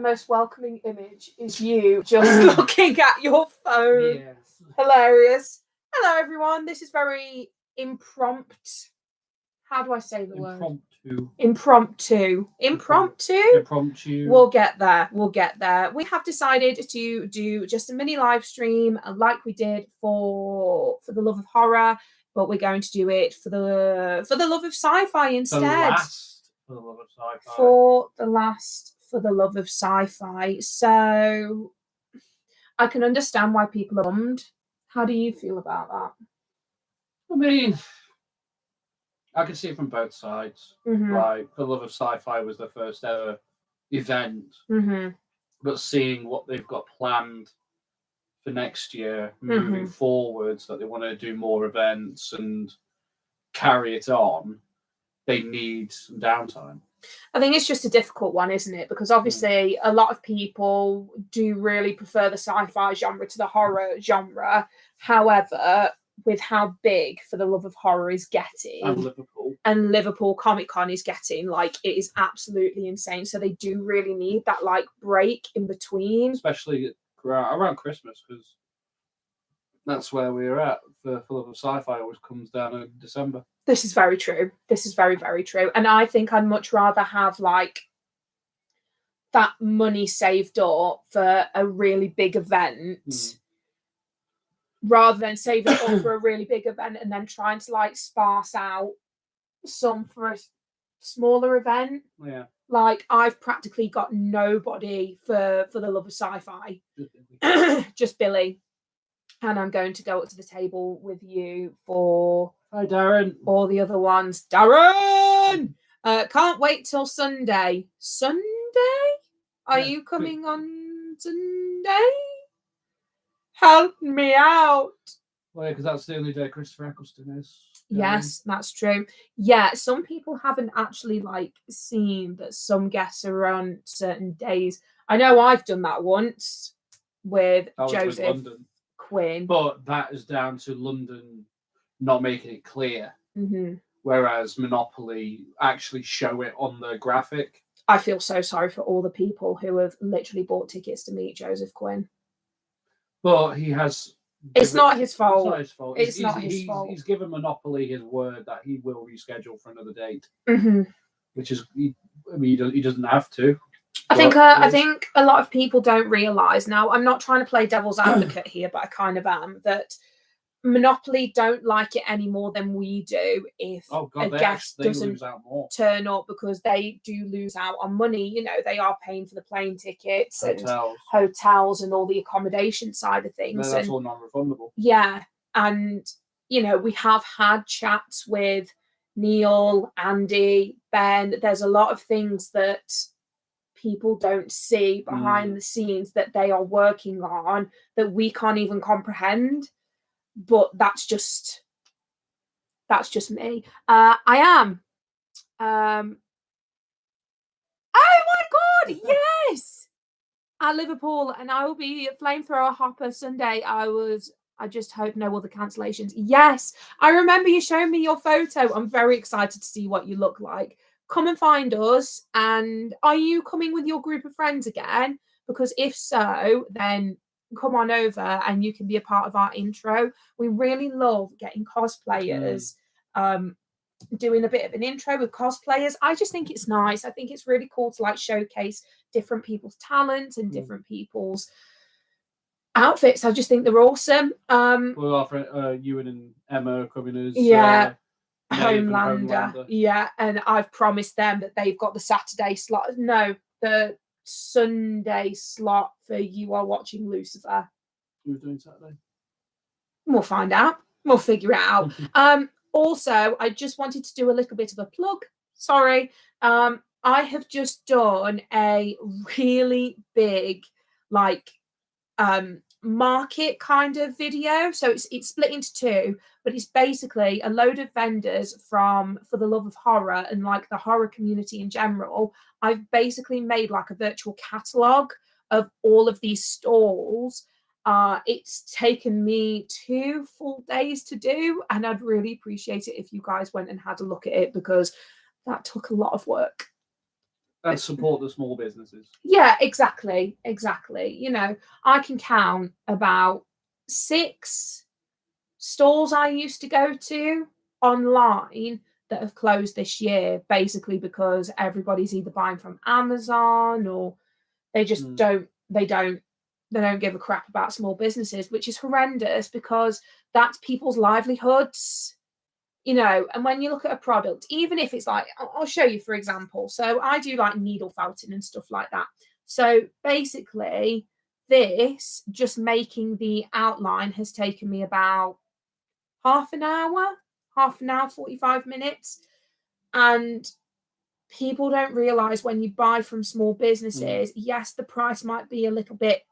the most welcoming image is you just looking at your phone. Yes. Hilarious. Hello, everyone. This is very impromptu. How do I say the word? Impromptu. We'll get there. We have decided to do just a mini live stream like we did for the love of horror, but we're going to do it for the love of sci-fi instead. For the love of sci-fi. So I can understand why people are bummed. How do you feel about that? I mean, I can see it from both sides. Like, The Love of Sci-Fi was the first ever event, but seeing what they've got planned for next year, moving forwards, that they want to do more events and carry it on, they need some downtime. I think it's just a difficult one, isn't it? Because obviously a lot of people do really prefer the sci-fi genre to the horror genre. However, with how big For the Love of Horror is getting, and Liverpool Comic Con is getting, like, it is absolutely insane. So they do really need that like break in between, especially around Christmas, because that's where we're at. For Love of Sci-Fi always comes down in December. This is very true. This is very, very true. And I think I'd much rather have like that money saved up for a really big event rather than saving it up for a really big event and then trying to like sparse out some for a smaller event. Yeah. Like, I've practically got nobody for the love of sci-fi. Just Billy. And I'm going to go up to the table with you for... Hi, Darren. All the other ones. Darren! Can't wait till Sunday. Sunday? Are you coming on Sunday? Help me out. Well, yeah, because that's the only day Christopher Eccleston is. Yes, that's true. Yeah, some people haven't actually like seen that some guests are on certain days. I know I've done that once with Joseph Quinn. But that is down to London not making it clear. Whereas Monopoly actually show it on the graphic. I feel so sorry for all the people who have literally bought tickets to meet Joseph Quinn. But he has... It's not his fault. It's not his fault. He's given Monopoly his word that he will reschedule for another date. Which is... he doesn't have to. I think a lot of people don't realise now. I'm not trying to play devil's advocate here, but I kind of am, that Monopoly don't like it any more than we do if a guest doesn't turn up, because they do lose out on money. You know, they are paying for the plane tickets and hotels and all the accommodation side of things. No, that's all non-refundable. Yeah. And, you know, we have had chats with Neil, Andy, Ben. There's a lot of things that people don't see behind the scenes that they are working on that we can't even comprehend. But that's just me. I am. Oh my God! Yes, at Liverpool, and I will be at Flamethrower Hopper Sunday. I just hope no other cancellations. Yes, I remember you showing me your photo. I'm very excited to see what you look like. Come and find us. And are you coming with your group of friends again? Because if so, then come on over and you can be a part of our intro. We really love getting cosplayers, doing a bit of an intro with cosplayers. I just think it's nice. I think it's really cool to like showcase different people's talents and different people's outfits. I just think they're awesome. Well, our friend, Ewan and Emma are coming as Homelander. Yeah, and I've promised them that they've got the Saturday slot. No, the Sunday slot for You Are Watching Lucifer. Who's doing Saturday? We'll find out. We'll figure it out. Also, I just wanted to do a little bit of a plug. Sorry. I have just done a really big, like, market kind of video. So it's split into two, but it's basically a load of vendors For the Love of Horror and like the horror community in general. I've basically made like a virtual catalogue of all of these stalls. It's taken me 2 full days to do, and I'd really appreciate it if you guys went and had a look at it, because that took a lot of work. And support the small businesses. Yeah, exactly. You know, I can count about 6 stores I used to go to online that have closed this year, basically because everybody's either buying from Amazon or they just don't give a crap about small businesses, which is horrendous because that's people's livelihoods. You know, and when you look at a product, even if it's like, I'll show you, for example. So I do like needle felting and stuff like that. So basically, this just making the outline has taken me about half an hour, 45 minutes. And people don't realize when you buy from small businesses, yes, the price might be a little bit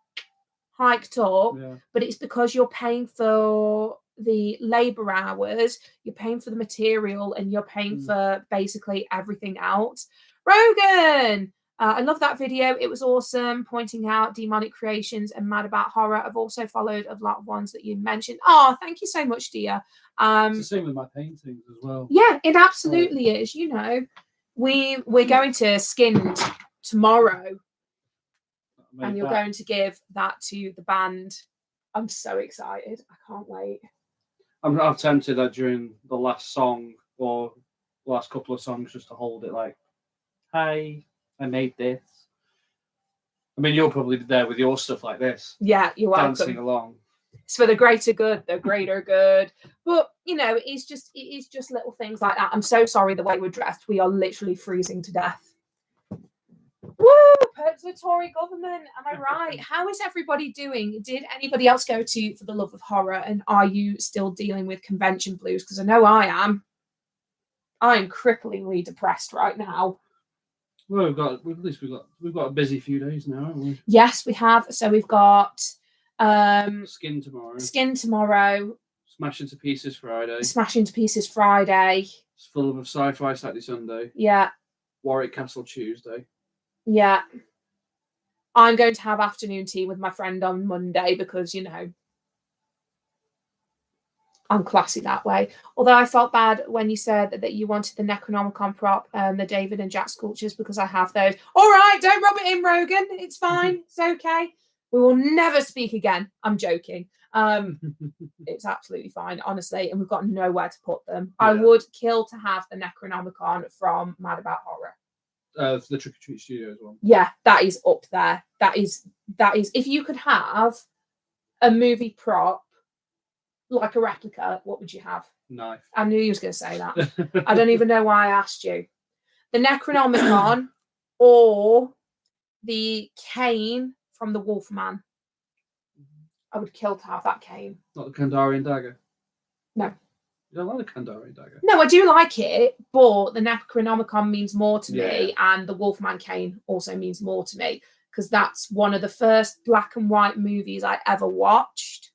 hiked up, but it's because you're paying for the labor hours, you're paying for the material, and you're paying for basically everything else. Rogan, I love that video. It was awesome, pointing out demonic creations and mad about horror. I've also followed a lot of ones that you mentioned. Oh, thank you so much, dear. It's the same with my paintings as well. Yeah, it absolutely is. You know, we're going to Skinned tomorrow. And you're going to give that to the band. I'm so excited. I can't wait. I'm tempted that during the last song or last couple of songs just to hold it like, hi, I made this. I mean, you'll probably be there with your stuff like this. Yeah, you're welcome. Dancing along. It's for the greater good, the greater good. But, you know, it is just little things like that. I'm so sorry the way we're dressed. We are literally freezing to death. Woo! Perks of the Tory government. Am I right? How is everybody doing? Did anybody else go to For the Love of Horror? And are you still dealing with convention blues? Because I know I am. I'm cripplingly depressed right now. Well, we've got a busy few days now, haven't we? Yes, we have. So we've got Skin tomorrow. Smash into Pieces Friday. It's Full of Sci-Fi Saturday, Sunday. Yeah. Warwick Castle Tuesday. Yeah. I'm going to have afternoon tea with my friend on Monday because, you know, I'm classy that way. Although I felt bad when you said that you wanted the Necronomicon prop and the David and Jack sculptures because I have those. All right, don't rub it in, Rogan. It's fine. It's okay. We will never speak again. I'm joking. It's absolutely fine, honestly. And we've got nowhere to put them. Yeah. I would kill to have the Necronomicon from Mad About Horror. The Trick or Treat Studios one. Yeah, that is up there. That is. If you could have a movie prop like a replica, what would you have? Knife. I knew you was going to say that. I don't even know why I asked you. The Necronomicon or the cane from the Wolfman. I would kill to have that cane. Not the Kandarian dagger? No. You don't like the Kandarian dagger? No, I do like it, but the Necronomicon means more to me, and the Wolfman cane also means more to me, because that's one of the first black and white movies I ever watched,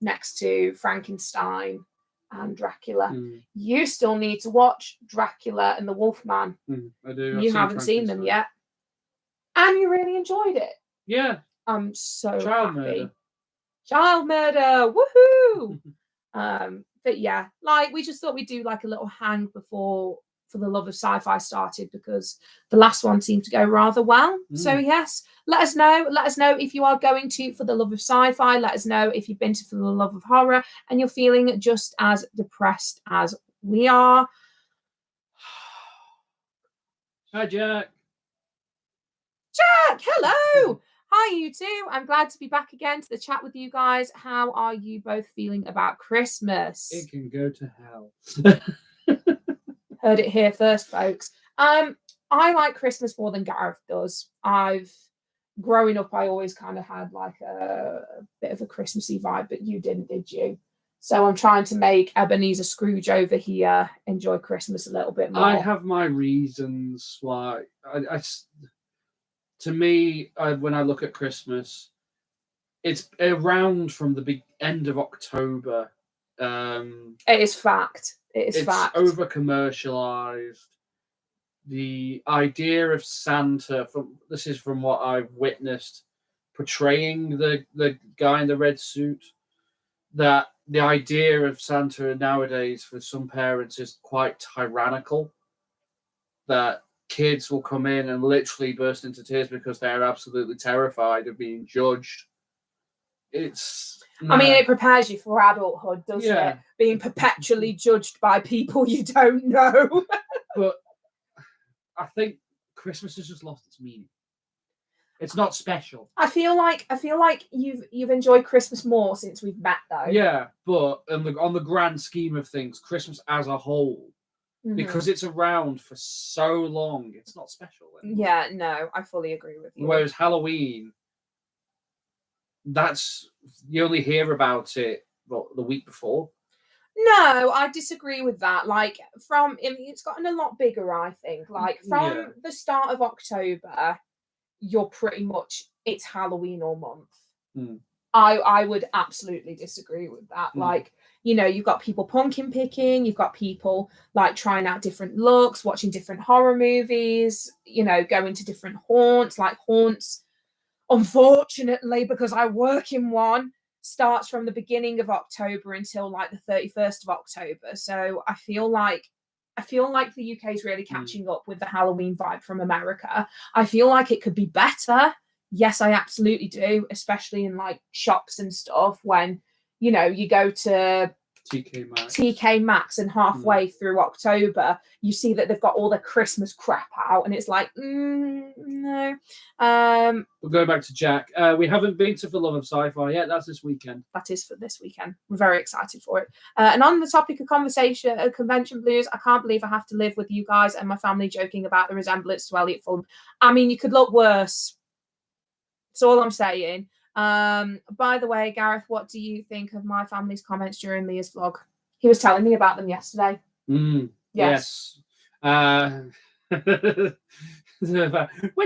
next to Frankenstein and Dracula. You still need to watch Dracula and the Wolfman. I do. You haven't seen them yet. And you really enjoyed it. Yeah. I'm so Child happy. murder. Child murder. Woohoo! But yeah, like we just thought we'd do like a little hang before For the Love of Sci-Fi started, because the last one seemed to go rather well. So yes, let us know if you are going to For the Love of Sci-Fi. Let us know if you've been to For the Love of Horror and you're feeling just as depressed as we are. Hi, Jack. Jack, hello. Hi, you two. I'm glad to be back again to the chat with you guys. How are you both feeling about Christmas? It can go to hell. Heard it here first, folks. I like Christmas more than Gareth does. Growing up, I always kind of had like a bit of a Christmassy vibe, but you didn't, did you? So I'm trying to make Ebenezer Scrooge over here enjoy Christmas a little bit more. I have my reasons why. To me, when I look at Christmas, it's around from the end of October. It is fact. It's fact. It's over-commercialized. The idea of Santa, this is from what I've witnessed, portraying the guy in the red suit, that the idea of Santa nowadays for some parents is quite tyrannical. That kids will come in and literally burst into tears because they're absolutely terrified of being judged. I mean, it prepares you for adulthood, doesn't it? Being perpetually judged by people you don't know. But I think Christmas has just lost its meaning. It's not special. I feel like you've enjoyed Christmas more since we've met, though. Yeah, but on the grand scheme of things, Christmas as a whole, because it's around for so long, it's not special anymore. Yeah, no, I fully agree with you. Whereas Halloween, you only hear about it the week before. No, I disagree with that. Like it's gotten a lot bigger, I think. Like from the start of October, you're pretty much it's Halloween all month. I would absolutely disagree with that. Like, you've got people pumpkin picking, you've got people like trying out different looks, watching different horror movies, going to different haunts, unfortunately, because I work in one, starts from the beginning of October until like the 31st of October. So I feel like the UK is really catching up with the Halloween vibe from America. I feel like it could be better. Yes, I absolutely do, especially in like shops and stuff when, you go to TK Maxx and halfway through October, you see that they've got all the Christmas crap out and it's like, no. We'll go back to Jack. We haven't been to For Love of Sci-Fi yet. That's this weekend. That is for this weekend. We're very excited for it. And on the topic of convention blues, I can't believe I have to live with you guys and my family joking about the resemblance to Elliot Fulham. I mean, you could look worse. That's all I'm saying. By the way, Gareth, what do you think of my family's comments during Leah's vlog? He was telling me about them yesterday. Yes. When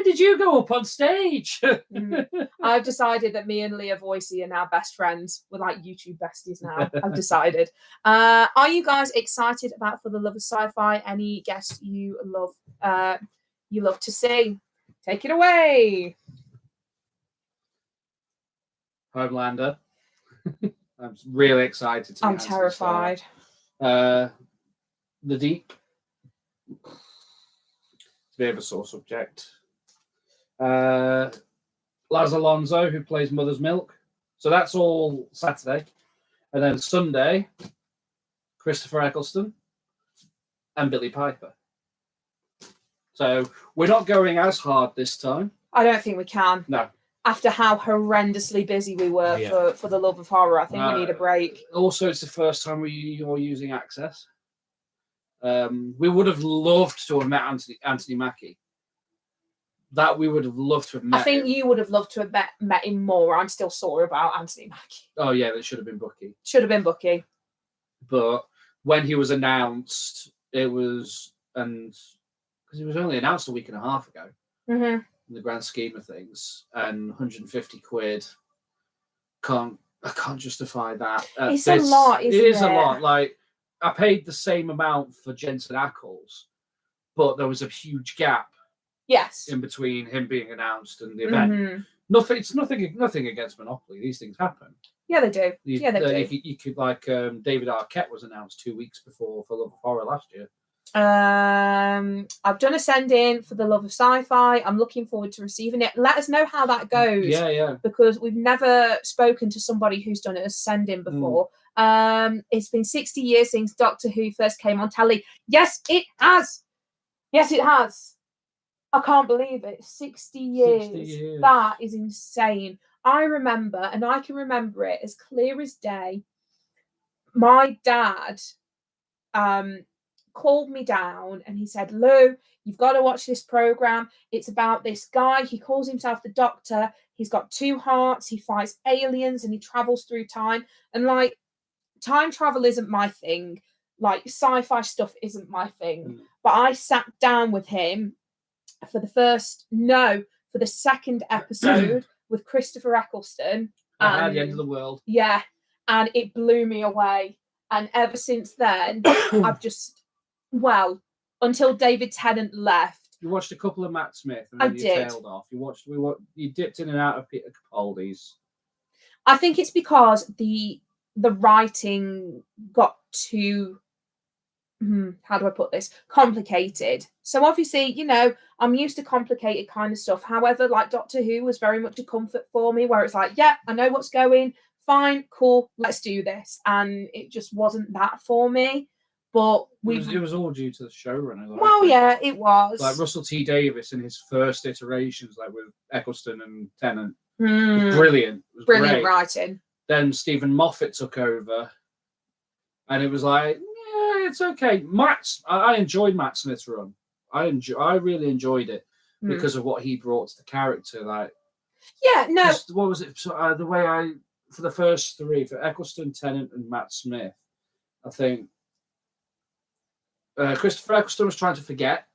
did you go up on stage? I've decided that me and Leah Voicey are now best friends. We're like YouTube besties now. I've decided. Are you guys excited about For the Love of Sci-Fi? Any guests you love to see? Take it away. Homelander. I'm really excited. I'm terrified. The Deep. It's a bit of a sore subject. Laz Alonso, who plays Mother's Milk. So that's all Saturday. And then Sunday, Christopher Eccleston and Billy Piper. So we're not going as hard this time. I don't think we can. No. After how horrendously busy we were for the love of horror, I think we need a break. Also, it's the first time you're using Access. We would have loved to have met Anthony Mackie. That we would have loved to have met. I think you would have loved to have met him more. I'm still sore about Anthony Mackie. Oh yeah, that should have been Bucky. Should have been Bucky. But when he was announced, because he was only announced a week and a half ago. In the grand scheme of things, and 150 quid I can't justify that. It's a lot, isn't it? It is a lot. Like, I paid the same amount for Jensen Ackles, but there was a huge gap. Yes. In between him being announced and the event. It's nothing against Monopoly. These things happen. Yeah, they do. They do. You could David Arquette was announced 2 weeks before For Love of Horror last year. I've done a send-in for The Love of Sci-Fi. I'm looking forward to receiving it. Let us know how that goes. Yeah. Because we've never spoken to somebody who's done it as send-in before. It's been 60 years since Doctor Who first came on telly. Yes, it has. Yes, it has. I can't believe it. 60 years. 60 years. That is insane. I remember, and I can remember it as clear as day. My dad called me down and he said, Lou, you've got to watch this program. It's about this guy. He calls himself the Doctor. He's got 2 hearts. He fights aliens and he travels through time. And like, time travel isn't my thing. Like, sci-fi stuff isn't my thing. But I sat down with him for the second episode with Christopher Eccleston. I had the end of the world. Yeah. And it blew me away. And ever since then, I've just, until David Tennant left. You watched a couple of Matt Smith and then you tailed off. You dipped in and out of Peter Capaldi's. I think it's because the writing got too how do I put this? Complicated. So obviously, you know, I'm used to complicated kind of stuff. However, like Doctor Who was very much a comfort for me, where it's like, yeah, I know what's going, fine, cool, let's do this. And it just wasn't that for me. But it was all due to the showrunner. Well, yeah, it was. Like Russell T Davies in his first iterations, like with Eccleston and Tennant, was brilliant. It was brilliant great. Writing. Then Stephen Moffat took over, and it was like, yeah, it's okay. I enjoyed Matt Smith's run. I really enjoyed it because of what he brought to the character. Like, yeah, no. What was it? So, the way for the first three, for Eccleston, Tennant, and Matt Smith, I think Christopher Eccleston was trying to forget.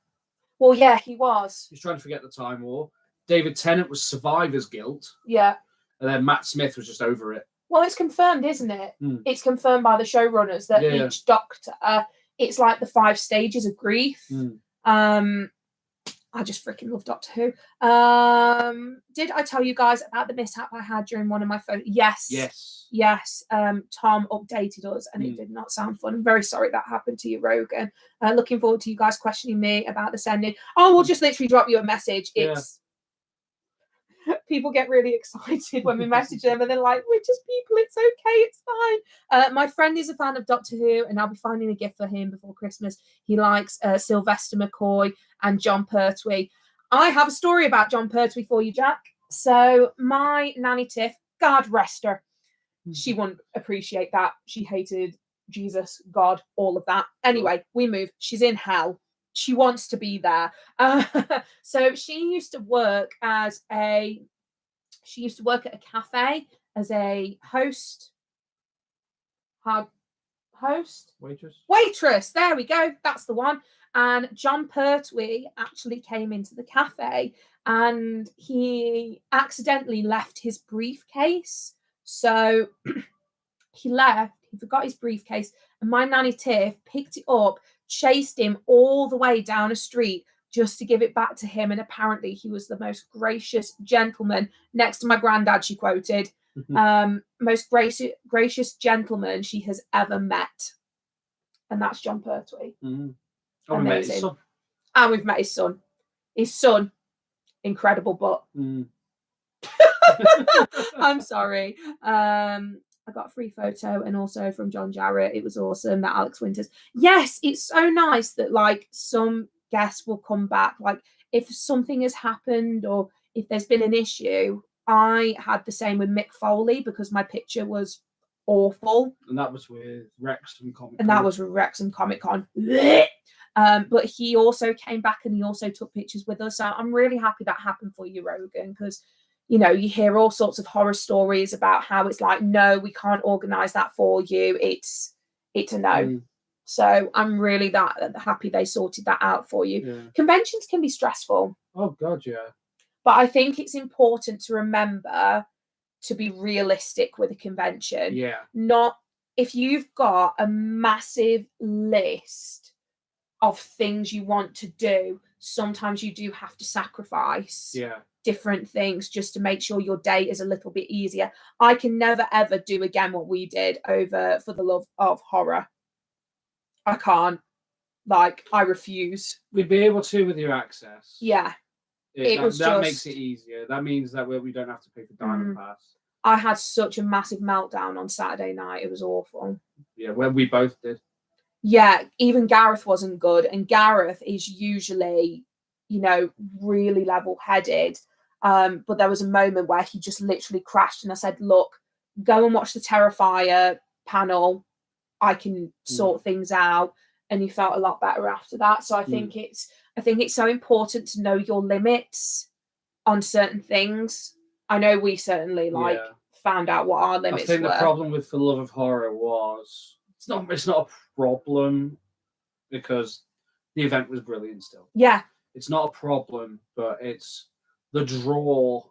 Well, yeah, he was. He was trying to forget the Time War. David Tennant was survivor's guilt. Yeah. And then Matt Smith was just over it. Well, it's confirmed, isn't it? It's confirmed by the showrunners that each Doctor, it's like the 5 stages of grief. I just freaking love Doctor Who. Did I tell you guys about the mishap I had during one of my photos? Yes. Tom updated us and it did not sound fun. I'm very sorry that happened to you, Rogan. Looking forward to you guys questioning me about the sending. Oh, we'll just literally drop you a message. It's people get really excited when we message them and they're like, we're just people, it's okay, it's fine. My friend is a fan of Doctor Who and I'll be finding a gift for him before Christmas. He likes Sylvester McCoy and John Pertwee. I have a story about John Pertwee for you, Jack. So my nanny Tiff, God rest her, she wouldn't appreciate that. She hated Jesus, God, all of that. Anyway, we move. She's in hell. She wants to be there. So she used to work at a cafe as a waitress. There we go. That's the one. And John Pertwee actually came into the cafe and he accidentally left his briefcase. So he forgot his briefcase, and my nanny Tiff picked it up, chased him all the way down a street just to give it back to him. And apparently he was the most gracious gentleman, next to my granddad, she quoted, most gracious gentleman she has ever met. And that's John Pertwee. Oh, amazing. And we've met his son. His son, incredible, but I'm sorry. I got a free photo and also from John Jarrett. It was awesome. That Alex Winters. Yes, it's so nice that like some guests will come back. Like if something has happened or if there's been an issue, I had the same with Mick Foley because my picture was awful. And that was with Wrexham Comic Con. But he also came back and he also took pictures with us. So I'm really happy that happened for you, Rogan, because you know, you hear all sorts of horror stories about how it's like, no, we can't organise that for you. It's a no. So I'm really happy they sorted that out for you. Yeah. Conventions can be stressful. Oh, God, yeah. But I think it's important to remember to be realistic with a convention. Yeah. Not if you've got a massive list of things you want to do, sometimes you do have to sacrifice different things just to make sure your day is a little bit easier. I can never ever do again what we did over For the Love of Horror. I can't. Like, I refuse. We'd be able to with your access. Yeah. That makes it easier. That means that we don't have to pay for Diamond Pass. I had such a massive meltdown on Saturday night. It was awful. Yeah, when we both did. Yeah, even Gareth wasn't good. And Gareth is usually, you know, really level-headed. But there was a moment where he just literally crashed. And I said, look, go and watch the Terrifier panel. I can sort things out. And he felt a lot better after that. So I think it's so important to know your limits on certain things. I know we certainly found out what our limits were. I think the problem with The Love of Horror was it's not a problem because the event was brilliant still. Yeah. It's not a problem, but it's the draw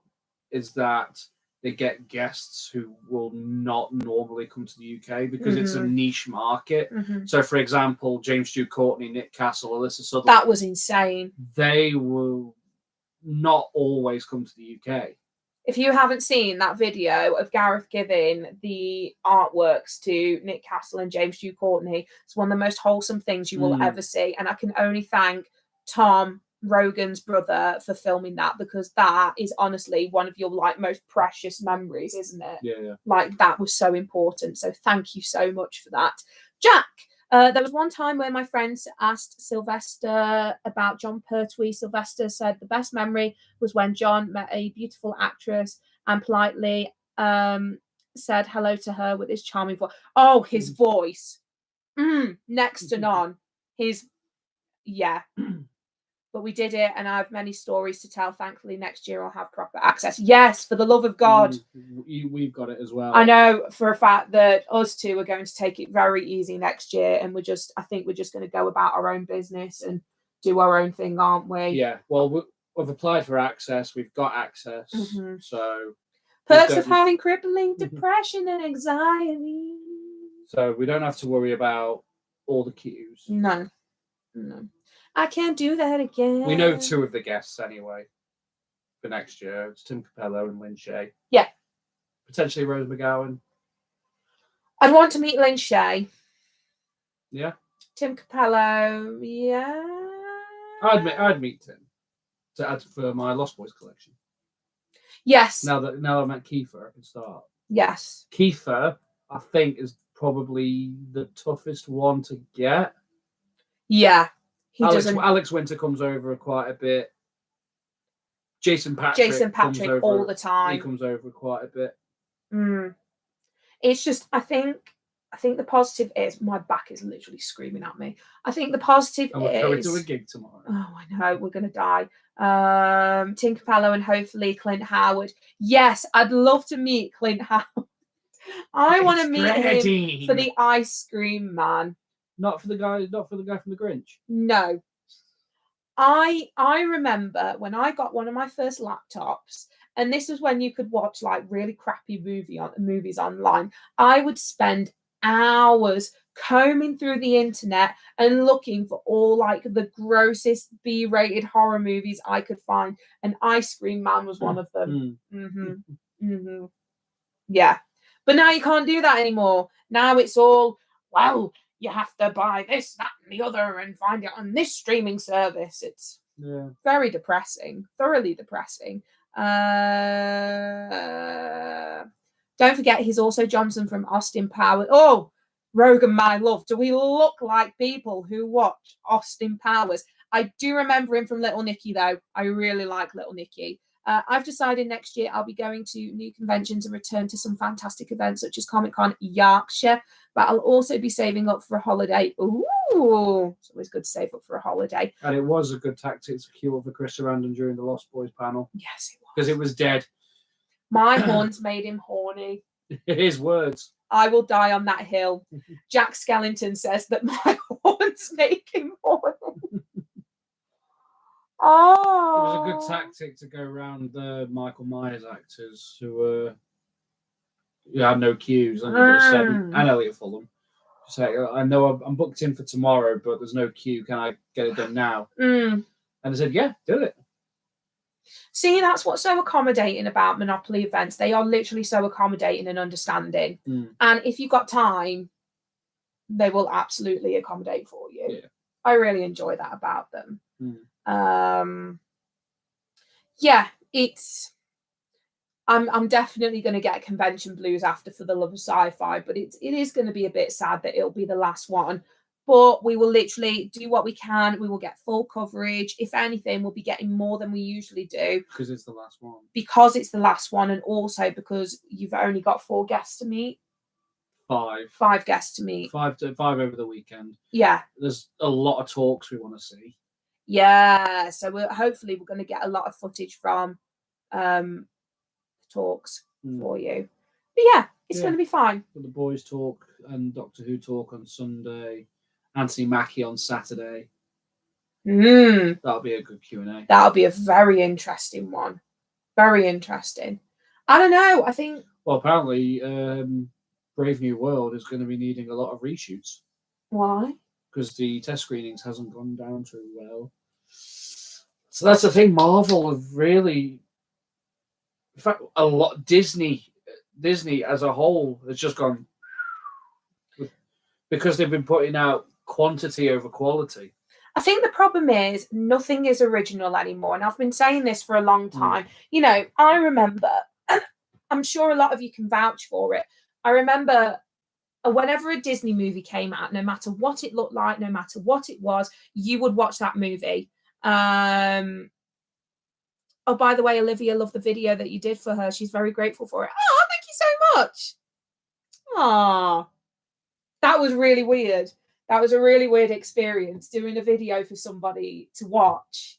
is that they get guests who will not normally come to the UK because it's a niche market. So, for example, James Stu Courtney, Nick Castle, Alyssa Sutherland. That was insane. They will not always come to the UK. If you haven't seen that video of Gareth giving the artworks to Nick Castle and James Hugh Courtney, it's one of the most wholesome things you will ever see. And I can only thank Tom, Rogan's brother, for filming that, because that is honestly one of your like most precious memories, isn't it? Yeah. Like that was so important. So thank you so much for that. Jack, there was one time where my friends asked Sylvester about John Pertwee. Sylvester said the best memory was when John met a beautiful actress and politely said hello to her with his charming voice. Oh, his voice. Next to none. Yeah. But we did it, and I have many stories to tell. Thankfully, next year I'll have proper access. Yes, for the love of God. We've got it as well. I know for a fact that us two are going to take it very easy next year, and I think we're just going to go about our own business and do our own thing, aren't we? Yeah. Well, we've applied for access. We've got access. So perks of having crippling depression and anxiety. So we don't have to worry about all the queues. No. I can't do that again. We know 2 of the guests anyway for next year. It's Tim Capello and Lynn Shay. Yeah. Potentially Rose McGowan. I'd want to meet Lynn Shay. Yeah. Tim Capello. Yeah. I'd meet Tim to add for my Lost Boys collection. Yes. Now that I met Kiefer, I can start. Yes. Kiefer, I think, is probably the toughest one to get. Yeah. Alex Winter comes over quite a bit. Jason Patrick all the time. He comes over quite a bit. It's just, I think the positive is my back is literally screaming at me. I think the positive and we're going to a gig tomorrow. Oh, I know, we're going to die. Tim Capello and hopefully Clint Howard. Yes, I'd love to meet Clint Howard. I want to meet him for the ice cream man. Not for the guy from the Grinch. No. I remember when I got one of my first laptops, and this was when you could watch like really crappy movies online. I would spend hours combing through the internet and looking for all like the grossest B-rated horror movies I could find, and Ice Cream Man was one of them. Yeah. But now you can't do that anymore. Now it's all, well, you have to buy this, that, and the other and find it on this streaming service. It's very depressing, thoroughly depressing. Don't forget, he's also Johnson from Austin Powers. Oh, Rogan, my love. Do we look like people who watch Austin Powers? I do remember him from Little Nicky, though. I really like Little Nicky. I've decided next year I'll be going to new conventions and return to some fantastic events such as Comic-Con Yorkshire, but I'll also be saving up for a holiday. Ooh, it's always good to save up for a holiday. And it was a good tactic to queue up for Chris Sarandon during the Lost Boys panel. Yes, it was. Because it was dead. My horns made him horny. His words. I will die on that hill. Jack Skellington says that my horns make him horny. Oh, it was a good tactic to go around the Michael Myers actors who had no queues, and Elliot Fulham. Say, I know I'm booked in for tomorrow, but there's no queue. Can I get it done now? And I said, yeah, do it. See, that's what's so accommodating about Monopoly events. They are literally so accommodating and understanding. And if you've got time, they will absolutely accommodate for you. Yeah. I really enjoy that about them. Yeah, I'm definitely going to get convention blues after For the Love of Sci-Fi, but it is going to be a bit sad that it'll be the last one. But we will literally do what we can. We will get full coverage. If anything, we'll be getting more than we usually do. Because it's the last one. Because it's the last one, and also because you've only got 4 guests to meet. 5. 5 guests to meet. 5 over the weekend. Yeah. There's a lot of talks we want to see. Yeah. So hopefully we're going to get a lot of footage from talks for you. But yeah, it's going to be fine. The boys talk and Doctor Who talk on Sunday. Anthony Mackie on Saturday. That'll be a good Q&A. That'll be a very interesting one. Very interesting. I don't know. I think. Well, apparently, Brave New World is going to be needing a lot of reshoots. Why? Because the test screenings hasn't gone down too well. So that's the thing. Marvel have really In fact, a lot Disney as a whole has just gone because they've been putting out quantity over quality. I think the problem is nothing is original anymore, and I've been saying this for a long time. You know, I remember, I'm sure a lot of you can vouch for it. I remember whenever a Disney movie came out, no matter what it looked like, no matter what it was, you would watch that movie. Oh, by the way, Olivia, love the video that you did for her. She's very grateful for it. Oh, thank you so much. Oh, that was really weird. That was a really weird experience, doing a video for somebody to watch.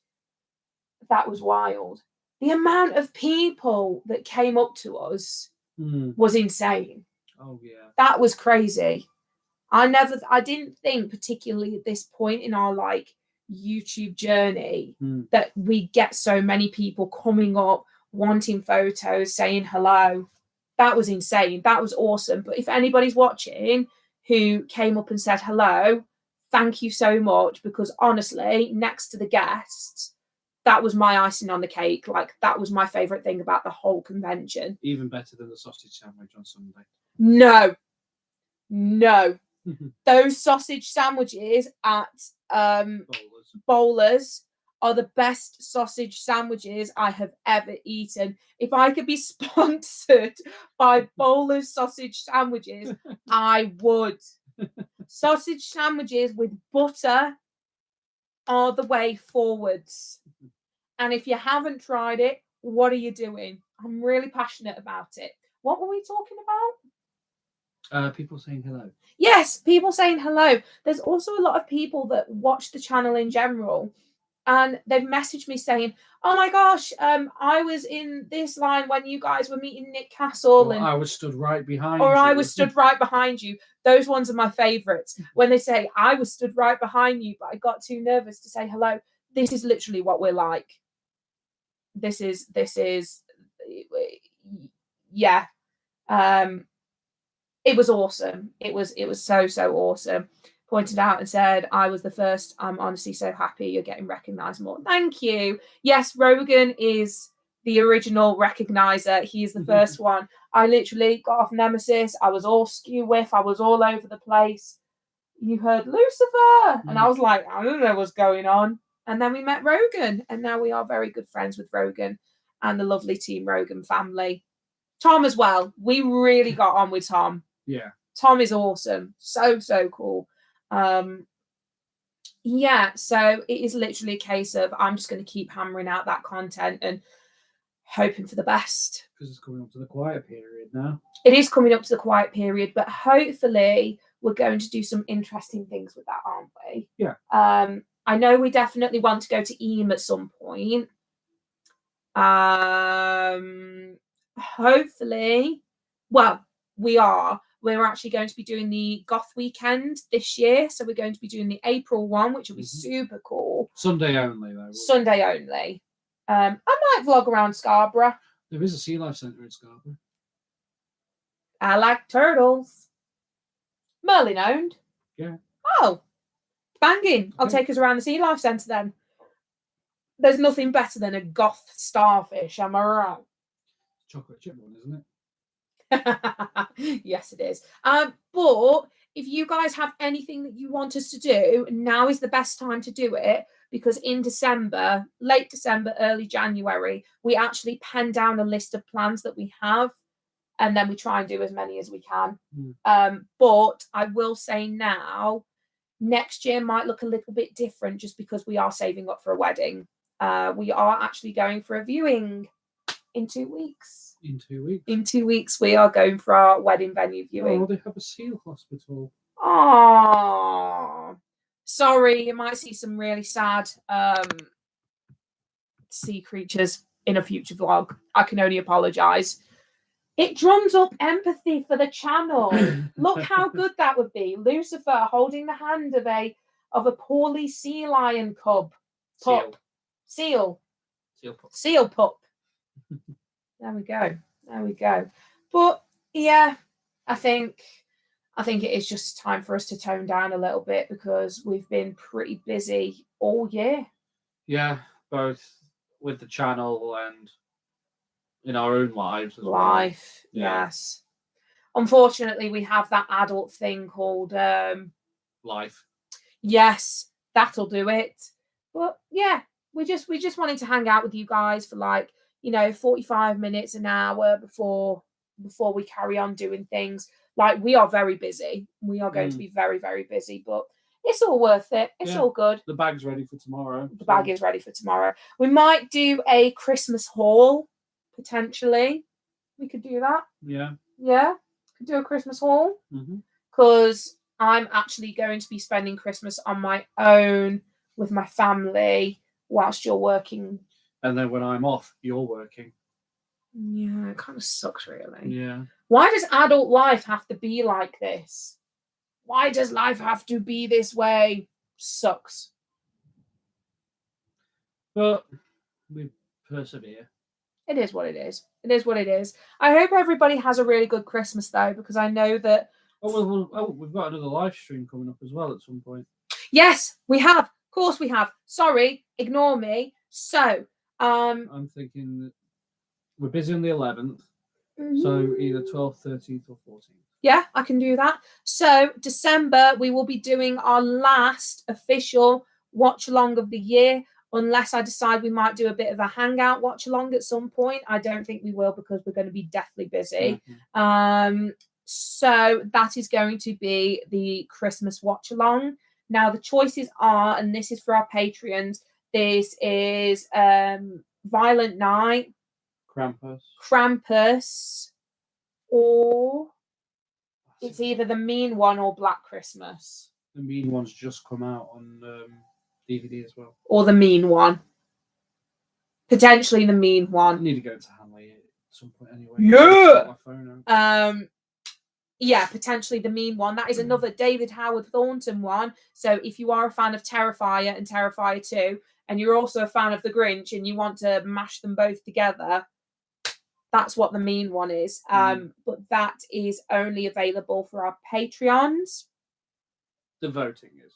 That was wild. The amount of people that came up to us was insane. Oh, yeah. That was crazy. I didn't think, particularly at this point in our like YouTube journey, that we get so many people coming up, wanting photos, saying hello. That was insane. That was awesome. But if anybody's watching who came up and said hello, thank you so much, because honestly, next to the guests, that was my icing on the cake. Like, that was my favorite thing about the whole convention. Even better than the sausage sandwich on Sunday. No. Those sausage sandwiches at Bowlers are the best sausage sandwiches I have ever eaten. If I could be sponsored by Bowlers sausage sandwiches, I would. Sausage sandwiches with butter are the way forwards. And if you haven't tried it, what are you doing? I'm really passionate about it. What were we talking about? People saying hello. Yes, people saying hello. There's also a lot of people that watch the channel in general, and they've messaged me saying, "Oh my gosh, I was in this line when you guys were meeting Nick Castle, and I was stood right behind or you. I was stood right behind you." Those ones are my favourites. When they say, "I was stood right behind you, but I got too nervous to say hello." This is literally what we're like. This is, yeah. It was awesome. It was so awesome. Pointed out and said, "I was the first. I'm honestly so happy you're getting recognised more." Thank you. Yes, Rogan is the original recognizer. He is the first one. I literally got off Nemesis. I was all skew whiff. I was all over the place. You heard Loucifer, and I was like, I don't know what's going on. And then we met Rogan, and now we are very good friends with Rogan and the lovely Team Rogan family. Tom as well. We really got on with Tom. Yeah. Tom is awesome. So cool. Yeah, so it is literally a case of I'm just going to keep hammering out that content and hoping for the best. Because it's coming up to the quiet period now. It is coming up to the quiet period, but hopefully we're going to do some interesting things with that, aren't we? Yeah. I know we definitely want to go to EAM at some point. Hopefully, well, we're actually going to be doing the Goth weekend this year, so we're going to be doing the April one, which will be super cool. Sunday only, though. Sunday only. I might vlog around Scarborough. There is a sea life centre in Scarborough. I like turtles. Merlin owned. Yeah. Oh, banging. Okay. I'll take us around the sea life centre then. There's nothing better than a Goth starfish, am I right? Chocolate chip one, isn't it? Yes, it is. But if you guys have anything that you want us to do, now is the best time to do it, because in December, late December, early January, we actually pen down a list of plans that we have, and then we try and do as many as we can. But I will say now, next year might look a little bit different, just because we are saving up for a wedding. We are actually going for a viewing in 2 weeks. In 2 weeks? In 2 weeks, we are going for our wedding venue viewing. Oh, they have a seal hospital. Oh, sorry, you might see some really sad sea creatures in a future vlog. I can only apologise. It drums up empathy for the channel. Look how good that would be. Loucifer holding the hand of a poorly sea lion cub. Pup. Seal pup. Seal pup. There we go. But yeah, I think it is just time for us to tone down a little bit, because we've been pretty busy all year. Yeah, both with the channel and in our own lives as life. well. Yes. Unfortunately, we have that adult thing called life. Yes, that'll do it. But yeah, we just wanted to hang out with you guys for like, 45 minutes, an hour before we carry on doing things. Like, we are very busy. We are going to be very, very busy, but it's all worth it. It's all good. The bag's ready for tomorrow. The bag is ready for tomorrow. We might do a Christmas haul, potentially. We could do that. Yeah. Yeah, could do a Christmas haul. Because I'm actually going to be spending Christmas on my own with my family whilst you're working. And then when I'm off, you're working. Yeah, it kind of sucks, really. Yeah. Why does adult life have to be like this? Why does life have to be this way? Sucks. But we persevere. It is what it is. It is what it is. I hope everybody has a really good Christmas, though, because I know that... we've got another live stream coming up as well at some point. Yes, we have. Of course we have. Sorry, ignore me. So, I'm thinking that we're busy on the 11th. So either 12th, 13th or 14th. Yeah, I can do that. So December, we will be doing our last official watch along of the year, unless I decide we might do a bit of a hangout watch along at some point. I don't think we will, because we're going to be deathly busy. So that is going to be the Christmas watch along. Now the choices are, and this is for our Patreons, this is Violent Night, Krampus, or it's either The Mean One or Black Christmas. The Mean One's just come out on DVD as well. Or The Mean One. Potentially The Mean One. I need to go to Hanley at some point anyway. Yeah! My phone out. Yeah, potentially The Mean One. That is another David Howard Thornton one. So if you are a fan of Terrifier and Terrifier 2, and you're also a fan of The Grinch and you want to mash them both together, that's what The Mean One is. But that is only available for our Patreons. The voting is.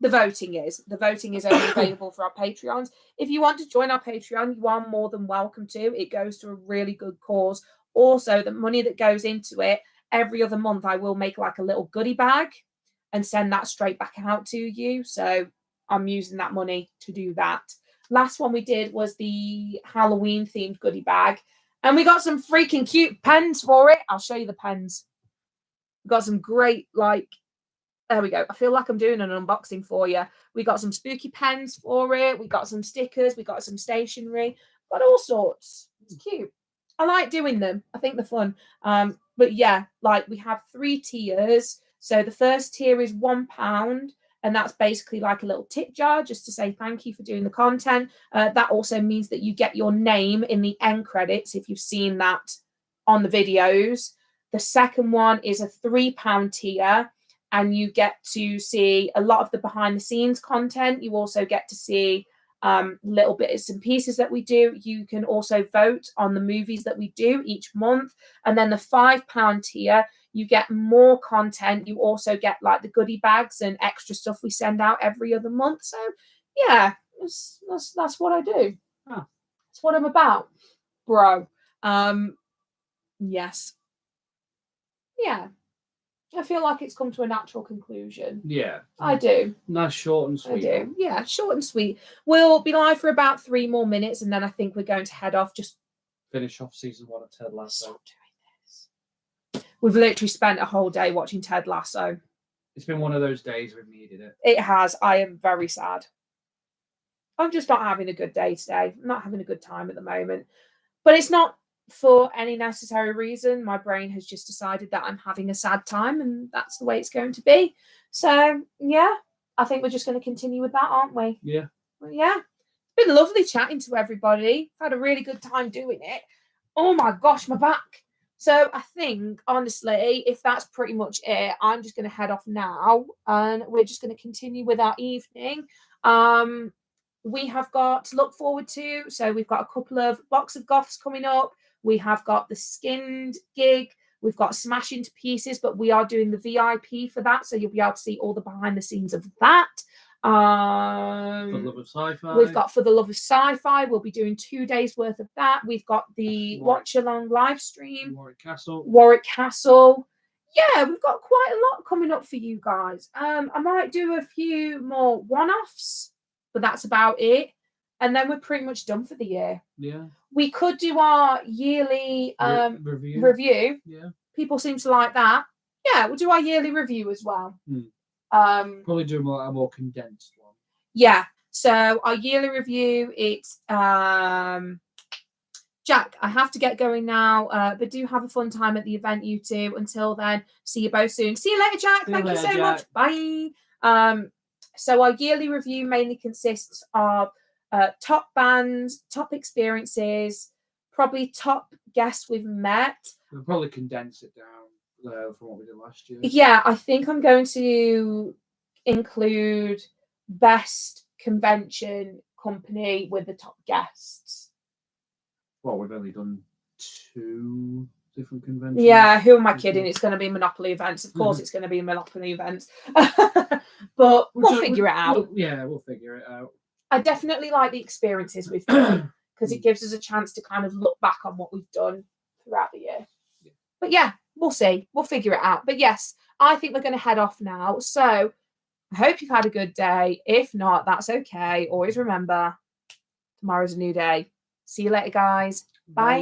The voting is only available for our Patreons. If you want to join our Patreon, you are more than welcome to. It goes to a really good cause. Also, the money that goes into it, every other month I will make like a little goodie bag and send that straight back out to you. So I'm using that money to do that. Last one we did was the Halloween themed goodie bag. And we got some freaking cute pens for it. I'll show you the pens. We got some great, there we go. I feel like I'm doing an unboxing for you. We got some spooky pens for it. We got some stickers. We got some stationery. Got all sorts. It's cute. I like doing them. I think they're fun. But yeah, we have 3 tiers. So the first tier is £1. And that's basically like a little tip jar just to say thank you for doing the content. That also means that you get your name in the end credits if you've seen that on the videos. The second one is a £3 tier, and you get to see a lot of the behind the scenes content. You also get to see little bits and pieces that we do. You can also vote on the movies that we do each month. And then the £5 tier, you get more content. You also get the goodie bags and extra stuff we send out every other month. So yeah, that's what I do. That's what I'm about, bro. Yes. Yeah. I feel like it's come to a natural conclusion. Yeah. I do. Nice, short and sweet. I do. Yeah, short and sweet. We'll be live for about 3 more minutes, and then I think we're going to head off. Just finish off season 1 of Ted Lasso. Stop doing this. We've literally spent a whole day watching Ted Lasso. It's been one of those days we've needed it. It has. I am very sad. I'm just not having a good day today. I'm not having a good time at the moment. But it's not for any necessary reason. My brain has just decided that I'm having a sad time, and that's the way it's going to be. So yeah, I think we're just going to continue with that, aren't we? Yeah. Well, yeah. It's been lovely chatting to everybody. I've had a really good time doing it. Oh my gosh, my back. So I think, honestly, if that's pretty much it, I'm just going to head off now, and we're just going to continue with our evening. We have got to look forward to, so we've got a couple of Box of Goths coming up. We have got the Skinned gig. We've got Smash Into Pieces, but we are doing the VIP for that, so you'll be able to see all the behind the scenes of that. For the Love of Sci-Fi. We've got For the Love of Sci-Fi. We'll be doing 2 days worth of that. We've got the Watch Along live stream. Warwick Castle. Yeah, we've got quite a lot coming up for you guys. I might do a few more one-offs, but that's about it. And then we're pretty much done for the year. Yeah. We could do our yearly review. Yeah. People seem to like that. Yeah, we'll do our yearly review as well. Probably do a more condensed one. Yeah. So our yearly review, it's Jack, I have to get going now, but do have a fun time at the event, you two. Until then, see you both soon. See you later, Jack. Thank you so much. Bye. So our yearly review mainly consists of top bands, top experiences, probably top guests we've met. We'll probably condense it down from what we did last year. Yeah, I think I'm going to include best convention company with the top guests. Well, we've only done 2 different conventions. Yeah, who am I kidding? It's going to be Monopoly events. Of course, it's going to be Monopoly events. But we'll figure it out. We'll figure it out. I definitely like the experiences we've done because it gives us a chance to kind of look back on what we've done throughout the year. Yeah. But yeah, we'll see. We'll figure it out. But yes, I think we're going to head off now. So I hope you've had a good day. If not, that's okay. Always remember, tomorrow's a new day. See you later, guys. Bye.